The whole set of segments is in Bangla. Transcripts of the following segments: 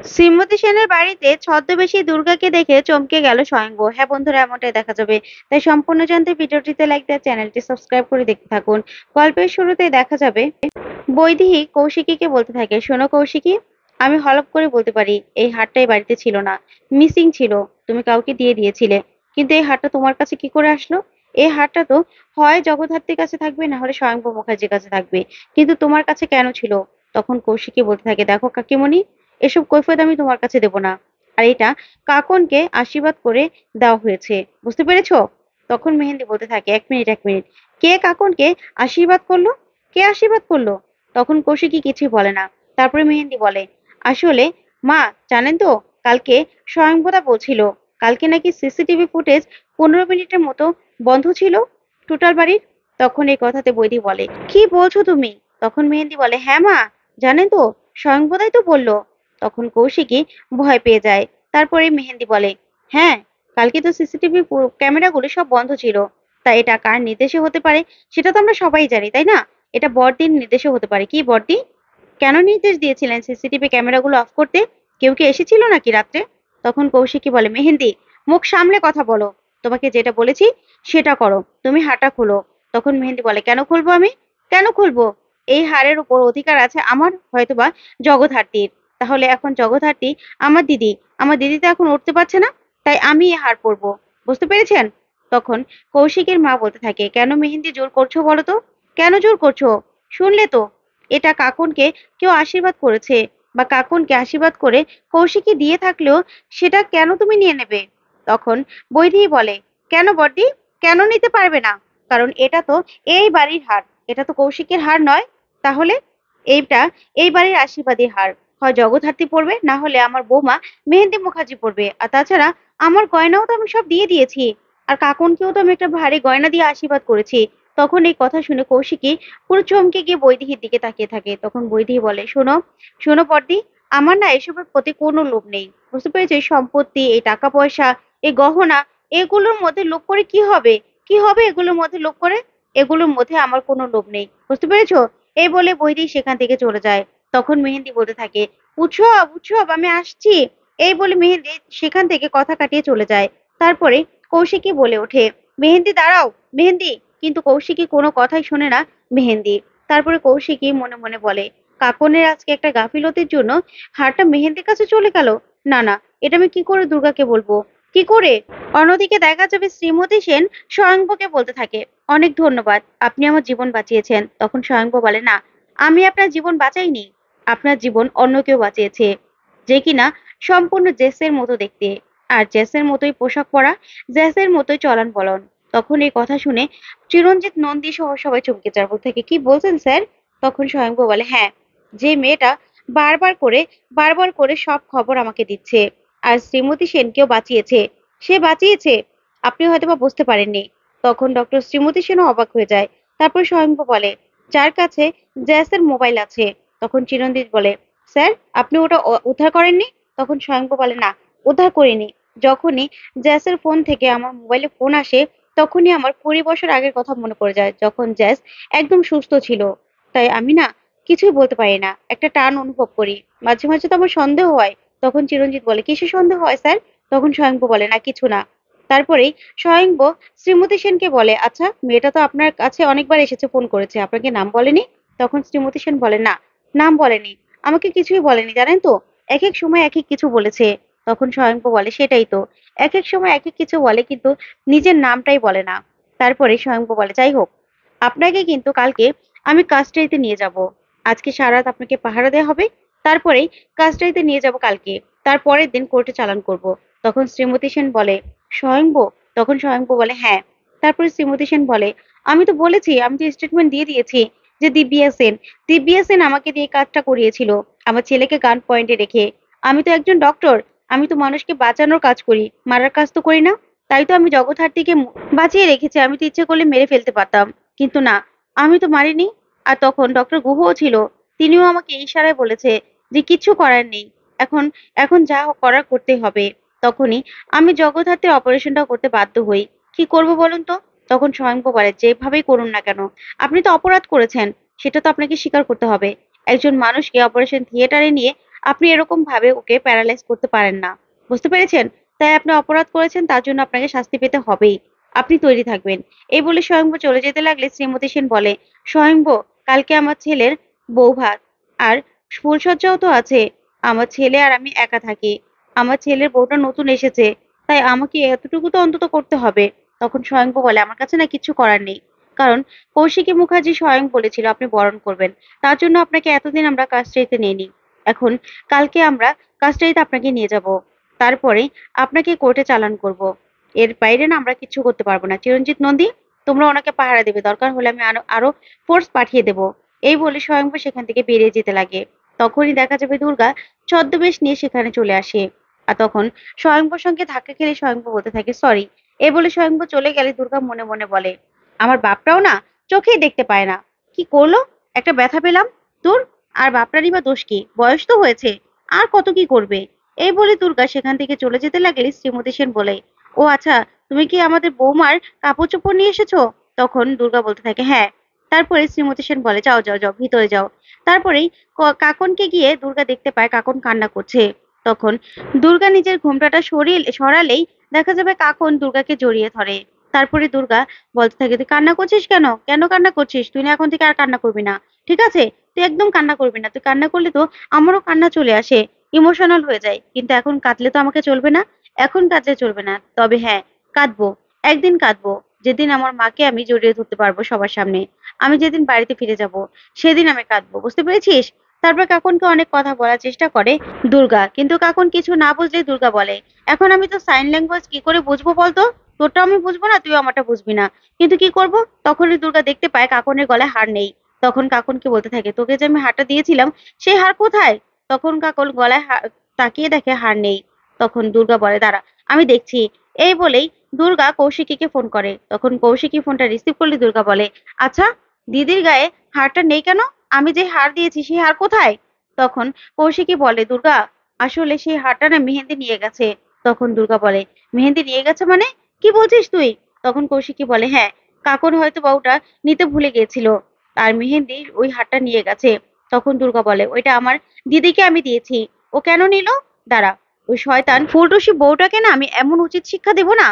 শ্রীমতী সেনের বাড়িতে ছদ্মবেশী দুর্গাকে দেখে চমকে গেল স্বয়ংবর। হ্যাঁ বন্ধুরা, এমনটাই দেখা যাবে। তাই সম্পূর্ণ জানতে ভিডিওটিতে লাইক দেওয়া, চ্যানেলটি সাবস্ক্রাইব করে দেখতে থাকুন। গল্পের শুরুতে দেখা যাবে বৈদেহী কৌশিকীকে বলতে থাকে, শোনো কৌশিকী, আমি হলপ করে বলতে পারি এই হারটাই বাড়িতে ছিল না, মিসিং ছিল। তুমি কাউকে দিয়ে দিয়েছিলে, কিন্তু এই হারটা তোমার কাছে কি করে আসলো? এই হারটা তো হয় জগদ্ধাত্রীর কাছে থাকবে, না হলে স্বয়ংভূ মুখার্জির কাছে থাকবে, কিন্তু তোমার কাছে কেন ছিল? তখন কৌশিকী বলতে থাকে, দেখো কাকিমণি, এসব কৈফিয়ত আমি তোমার কাছে দেব না। আর এটা কাকনকে আশীর্বাদ করে দেওয়া হয়েছে, বুঝতে পেরেছো? তখন মেহেন্দি বলতে থাকে, এক মিনিট এক মিনিট, কে কাকনকে আশীর্বাদ করলো? কে আশীর্বাদ করলো? তখন কৌশিকী কিছুই বলে না। তারপরে মেহেন্দি বলে, আসলে মা, জানেন তো, কালকে স্বয়ংবরা বলছিল কালকে নাকি সিসিটিভি ফুটেজ 15 মিনিটের মতো বন্ধ ছিল টোটাল বাড়ির। তখন এই কথাতে বৈদি বলে, কি বলছো তুমি? তখন মেহেন্দি বলে, হ্যাঁ মা, জানেন তো, স্বয়ংবরাই তো বললো। তখন কৌশিকী ভয় পেয়ে যায়। তারপরে মেহেন্দি বলে, হ্যাঁ, কালকে তো সিসিটিভি ক্যামেরাগুলো সব বন্ধ ছিল। তা এটা কার নির্দেশে হতে পারে? সেটা তো আমরা সবাই জানি, তাই না? এটা বড়দিন নির্দেশে হতে পারে। কি বড়দি? কেন নির্দেশ দিয়েছিলেন সিসিটিভি ক্যামেরাগুলো অফ করতে? কেউ কি এসেছিল নাকি রাত্রে? তখন কৌশিকী বলে, মেহেন্দি, মুখ সামলে কথা বলো। তোমাকে যেটা বলেছি সেটা করো। তুমি হাঁটা খোলো। তখন মেহেন্দি বলে, কেন খুলবো আমি? কেন খুলবো? এই হারের উপর অধিকার আছে আমার, হয়তোবা জগদ্ধাত্রীর। তাহলে এখন জগদ্ধাত্রী আমার দিদি, আমার দিদি তো এখন উঠতে পারছে না, তাই আমি এই হার পরবো। বুঝতে পেরেছেন? তখন কৌশিকের মা বলতে থাকে, কেন মেহেন্দি জোর করছো বলো তো? কেন জোর করছো? শুনলে তো, এটা কাকনকে কেউ আশীর্বাদ করেছে, বা কাকনকে আশীর্বাদ করে কৌশিকী দিয়ে থাকলেও সেটা কেন তুমি নিয়ে নেবে? তখন বৈদেহী বলে, কেন বড়দি, কেন নিতে পারবে না? কারণ এটা তো এই বাড়ির হার, এটা তো কৌশিকের হার নয়। তাহলে এইটা এই বাড়ির আশীর্বাদী হার, হয় জগদ্ধাত্রী পড়বে, না হলে আমার বৌমা মেহেন্দি মুখার্জি পড়বে। আর তাছাড়া আমার গয়নাও তো আমি সব দিয়ে দিয়েছি, আর কাকনকেও তো আমি একটা ভারী গয়না দিয়ে আশীর্বাদ করেছি। তখন এই কথা শুনে কৌশিকী পুরো চমকে গিয়ে বৈদেহীর দিকে তাকিয়ে থাকে। তখন বৈদেহী বলে, শোনো, শোনো বড়দি, আমার না এসবের প্রতি কোনো লোভ নেই, বুঝতে পেরেছো? এই সম্পত্তি, এই টাকা পয়সা, এই গহনা, এগুলোর মধ্যে লোভ করে কি হবে? কি হবে এগুলোর মধ্যে লোভ করে? এগুলোর মধ্যে আমার কোনো লোভ নেই, বুঝতে পেরেছো? এই বলে বৈদেহী সেখান থেকে চলে যায়। তখন মেহেন্দি বলতে থাকে, উৎসব উৎসব, আমি আসছি। এই বলে মেহেন্দি সেখান থেকে কথা কাটিয়ে চলে যায়। তারপরে কৌশিকী বলে ওঠে, মেহেন্দি দাঁড়াও, মেহেন্দি। কিন্তু কৌশিকী কোনো কথাই শোনে না মেহেন্দি। তারপরে কৌশিকী মনে মনে বলে, কাকনের আজকে একটা গাফিলতির জন্য হারটা মেহেন্দির কাছে চলে গেল। না না, এটা আমি কি করে দুর্গাকে বলবো? কি করে? অন্যদিকে দেখা যাবে শ্রীমতী সেন স্বয়ংভকে বলতে থাকে, অনেক ধন্যবাদ, আপনি আমার জীবন বাঁচিয়েছেন। তখন স্বয়ংভ বলে, না, আমি আপনার জীবন বাঁচাইনি, আপনার জীবন অন্য কেউ বাঁচিয়েছে, যে কিনা সম্পূর্ণ জেসের মতো দেখতে, আর জেসের মতোই পোশাক পরা, জেসের মতোই চলন বলন। তখন এই কথা শুনে চিরঞ্জিত নন্দী সহ সবাই চমকে যায়, বলতে থাকে, কি বলছেন স্যার? তখন স্বয়ংভু বলে, হ্যাঁ, যে মেয়েটা বারবার করে বারবার করে সব খবর আমাকে দিচ্ছে, আর শ্রীমতী সেনকেও বাঁচিয়েছে, সে বাঁচিয়েছে, আপনি হয়তোবা বুঝতে পারেননি। তখন ডক্টর শ্রীমতী সেনও অবাক হয়ে যায়। তারপর স্বয়ংভু বলে, যার কাছে জ্যাসের মোবাইল আছে। তখন চিরঞ্জিত বলে, স্যার, আপনি ওটা উদ্ধার করেননি? তখন স্বয়ংভু বলে, না, উদ্ধার করিনি। যখনই জ্যাসের ফোন থেকে আমার মোবাইলে ফোন আসে, তখনই আমার 20 বছর আগের কথা মনে পড়ে যায়, যখন জ্যাস একদম সুস্থ ছিল। তাই আমি না কিছুই বলতে পারি না, একটা টান অনুভব করি, মাঝে মাঝে তো আমার সন্দেহ হয়। তখন চিরঞ্জিত বলে, কিসের সন্দেহ হয় স্যার? তখন স্বয়ংভু বলে, না, কিছু না। তারপরেই স্বয়ংভু শ্রীমতী সেনকে বলে, আচ্ছা, মেয়েটা তো আপনার কাছে অনেকবার এসেছে, ফোন করেছে, আপনাকে নাম বলেনি? তখন শ্রীমতী সেন বলে, না, নাম বলেনি, আমাকে কিছুই বলেনি, জানেন তো, এক এক সময় এক এক কিছু বলেছে। তখন স্বয়ংভু বলে, সেটাই তো, এক এক সময় এক এক কিছু বলে, কিন্তু নিজের নামটাই বলে না। তারপরে স্বয়ংভু বলে, যাই হোক, আপনাকে কিন্তু কালকে আমি কাস্টাডিতে নিয়ে যাব। আজকে সারা রাত আপনাকে পাহারা দেওয়া হবে, তারপরেই কাস্টাডিতে নিয়ে যাব কালকে, তারপরের দিন কোর্টে চালান করব। তখন শ্রীমতী সেন বলে, স্বয়ংভু? তখন স্বয়ংভু বলে, হ্যাঁ। তারপরে শ্রীমতী সেন বলে, আমি তো বলেছি, আমি তো স্টেটমেন্ট দিয়ে দিয়েছি যে দিব্যা সেন, দিব্যা সেন আমাকে দিয়ে কাজটা করিয়েছিল, আমার ছেলেকে গান পয়েন্টে রেখে। আমি তো একজন ডক্টর, আমি তো মানুষকে বাঁচানোর কাজ করি, মারার কাজ তো করি না। তাই তো আমি জগদ্ধাত্রীকে বাঁচিয়ে রেখেছি, আমি তো ইচ্ছে করলে মেরে ফেলতে পারতাম, কিন্তু না, আমি তো মারিনি। আর তখন ডক্টর গুহও ছিল, তিনিও আমাকে ইশারায় বলেছে যে কিচ্ছু করার নেই, এখন এখন যা করার করতেই হবে। তখনই আমি জগদ্ধাত্রীর অপারেশনটা করতে বাধ্য হই। কি করব বলুন তো? তখন স্বয়ংভু বলে, যেভাবেই করুন না কেন, আপনি তো অপরাধ করেছেন, সেটা তো আপনাকে স্বীকার করতে হবে। একজন মানুষকে অপারেশন থিয়েটারে নিয়ে আপনি এরকম ভাবে ওকে প্যারালাইজ করতে পারেন না। বুঝতে পেরেছেন? তাই আপনি অপরাধ করেছেন, তার জন্য আপনাকে শাস্তি পেতে হবেই। আপনি তৈরি থাকবেন। এই বলে স্বয়ম্ভু চলে যেতে লাগলে শ্রীমতী সেন বলে, স্বয়ম্ভু, কালকে আমার ছেলের বৌভাত, আর ফুলসজ্জাও তো আছে। আমার ছেলে আর আমি একা থাকি। আমার ছেলের বউটা নতুন এসেছে, তাই আমাকে এতটুকু তো অন্তত করতে হবে। তখন স্বয়ম্ভু বলে, আমার কাছে না কিছু করার নেই। কারণ কৌশিকী মুখার্জি স্বয়ং বলেছিল আপনি বরণ করবেন। তার জন্য আপনাকে এতদিন আমরা কাস্টডিতে নিইনি। এখন কালকে আমরা কাস্টডিতে আপনাকে নিয়ে যাব। তারপরে আপনাকে কোর্টে চালান করব। এর বাইরে না আমরা কিচ্ছু করতে পারবো না। চিরঞ্জিত নন্দী, তোমরা ওনাকে পাহারা দেবে। দরকার হলে আমি আরো আরো ফোর্স পাঠিয়ে দেব। এই বলে স্বয়ংভু সেখান থেকে বেরিয়ে যেতে লাগে। তখনই দেখা যাবে দুর্গা ছদ্মবেশ নিয়ে সেখানে চলে আসে। আর তখন স্বয়ংভুর সঙ্গে ধাক্কা খেলে স্বয়ংভু বলতে থাকে, সরি। এই বলে স্বয়ংভু চলে গেলে দুর্গা মনে মনে বলে, আমার বাপটাও না চোখেই দেখতে পায় না। কি করলো? একটা ব্যথা পেলাম। দূর, আর বাপটারই বা দোষ কি? বয়স তো হয়েছে, আর কত কি করবে? এই বলে দুর্গা সেখান থেকে চলে যেতে লাগলে শ্রীমতী সেন বলে, ও আচ্ছা, তুমি কি আমাদের বৌমার কাপড় চোপড় নিয়ে এসেছো? তখন দুর্গা বলতে থাকে, হ্যাঁ। তারপরে শ্রীমতী সেন বলে, যাও যাও যাও, ভিতরে যাও। তারপরেই কাকনকে গিয়ে দুর্গা দেখতে পায় কাকন কান্না করছে। তখন দুর্গা নিজের ঘোমটাটা সরালেই দেখা যাবে কাকন দুর্গাকে জড়িয়ে ধরে। তারপরে দুর্গা বলতে থাকে, তুই কান্না করছিস কেন? কেন কান্না করছিস? তুই না এখন থেকে আর কান্না করবি না, ঠিক আছে? তুই একদম কান্না করবি না। তুই কান্না করলে তো আমারও কান্না চলে আসে, ইমোশনাল হয়ে যায়। কিন্তু এখন কাঁদলে তো আমাকে চলবে না। এখন কাঁদলে চলবে না। তবে হ্যাঁ, কাঁদবো। একদিন কাঁদবো, যেদিন আমার মাকে আমি জড়িয়ে ধরতে পারবো সবার সামনে। আমি যেদিন বাড়িতে ফিরে যাব, সেদিন আমি কাঁদবো। বুঝতে পেরেছিস? তারপর কাকুনকে অনেক কথা বলার চেষ্টা করে দুর্গা, কিন্তু কাকুন কিছু না বুঝলে দুর্গা বলে, এখন আমি তো সাইন ল্যাঙ্গুয়েজ কি করে বুঝবো বলতো? তোরটা আমি বুঝবো না, তুইও আমারটা বুঝবি না। কিন্তু কি করব? তখনই দুর্গা দেখতে পায় কাকনের গলায় হার নেই। তখন কাকনকে বলতে থাকে, তোকে যে আমি হারটা দিয়েছিলাম, সেই হার কোথায়? তখন কাকন গলায় তাকিয়ে দেখে হার নেই। তখন দুর্গা বলে, দাঁড়া, আমি দেখছি। এই বলেই দুর্গা কৌশিকীকে ফোন করে। তখন কৌশিকী ফোনটা রিসিভ করলে দুর্গা বলে, আচ্ছা, দিদির গায়ে হারটা নেই কেন? আমি যে হার দিয়েছি সেই হার কোথায়? তখন কৌশিকী বলে, দুর্গা, আসলে সেই হারটা না মেহেন্দি নিয়ে গেছে। তখন দুর্গা বলে, মেহেন্দি নিয়ে গেছে মানে? কি বলছিস তুই? তখন কৌশিকী বলে, হ্যাঁ, কাকন হয়তো বউটা নিতে ভুলে গিয়েছিল, আর মেহেন্দি ওই হারটা নিয়ে গেছে। তখন দুর্গা বলে, ওইটা আমার দিদিকে আমি দিয়েছি। ও কেন নিল? দাঁড়া, ওই শয়তান ফুলটুসি বউটাকে না আমি এমন উচিত শিক্ষা দেবো না,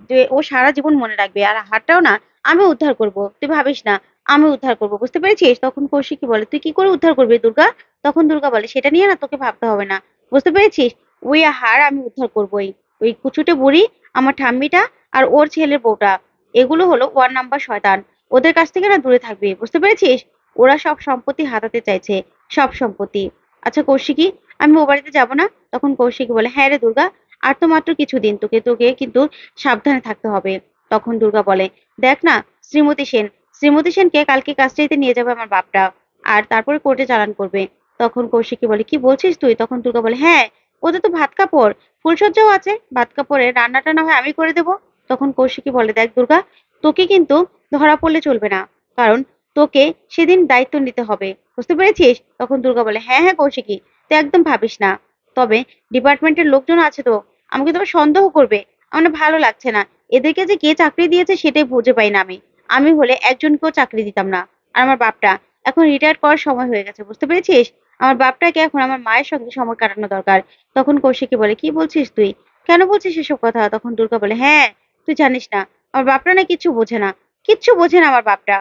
যে ও সারা জীবন মনে রাখবে। আর হারটাও না আমি উদ্ধার করব, তুই ভাবিস না। আমি উদ্ধার করব, বুঝতে পেরেছিস? তখন কৌশিকী বলে, তুই কি করে উদ্ধার করবি দুর্গা? তখন দুর্গা বলে, সেটা নিয়ে না তোকে ভাবতে হবে না। বুঝতে পেরেছিস? ওই হার আমি উদ্ধার করবোই। ওই কুচুটে বুড়ি, আমার ঠাম্মিটা, আর ওর ছেলের বউটা, এগুলো হলো ওয়ান নাম্বার শয়তান। ওদের কাছ থেকে না দূরে থাকবি, বুঝতে পেরেছিস? ওরা সব সম্পত্তি হাতাতে চাইছে, সব সম্পত্তি। আচ্ছা কৌশিকী, আমি ও বাড়িতে যাবো না? তখন কৌশিকী বলে, হ্যাঁ রে দুর্গা, আর তো মাত্র কিছুদিন, তোকে তোকে কিন্তু সাবধানে থাকতে হবে। তখন দুর্গা বলে, দেখ না, শ্রীমতী সেন, শ্রীমতী সেনকে কালকে কাস্টডিতে নিয়ে যাবে আমার বাপটা, আর তারপরে কোর্টে চালান করবে। তখন কৌশিকী বলে, কি বলছিস তুই? তখন দুর্গা বলে, হ্যাঁ, ওদের তো ভাত কাপড়, ফুলসজ্জাও আছে। ভাত কাপড়ের রান্নাটা না হয় আমি করে দেবো। তখন কৌশিকী বলে, দেখ দুর্গা, তোকে কিন্তু ধরা পড়লে চলবে না। কারণ তোকে সেদিন দায়িত্ব নিতে হবে, বুঝতে পেরেছিস? তখন দুর্গা বলে, হ্যাঁ হ্যাঁ কৌশিকী, তুই একদম ভাবিস না। তবে ডিপার্টমেন্টের লোকজন আছে তো, আমাকে তো সন্দেহ করবে। আমার না ভালো লাগছে না। এদেরকে যে কে চাকরি দিয়েছে সেটাই বুঝে পাই না আমি। আমি হলে একজনকেও চাকরি দিতাম না। আর আমার বাপটা এখন রিটায়ার করার সময় হয়ে গেছে, বুঝতে পেরেছিস? আমার বাপটাকে এখন আমার মায়ের সঙ্গে সময় কাটানো দরকার। তখন কৌশিকী বলে, কি বলছিস তুই? কেন বলছিস এসব কথা? তখন দুর্গা বলে, হ্যাঁ, তুই জানিস না, আমার বাপটা না কিচ্ছু বোঝে না। কিচ্ছু বোঝে না আমার বাপটা।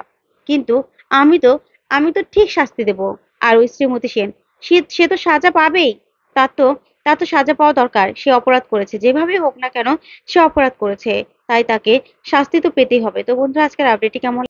কিন্তু আমি তো আমি তো ঠিক শাস্তি দেব। আর ওই শ্রীমতী সেন, সে তো সাজা পাবেই। তার তো তার তো সাজা পাওয়া দরকার। সে অপরাধ করেছে, যেভাবেই হোক না কেন সে অপরাধ করেছে, তাই তাকে শাস্তি তো পেতেই হবে। তো বন্ধুরা, আজকের আপডেটটি কেমন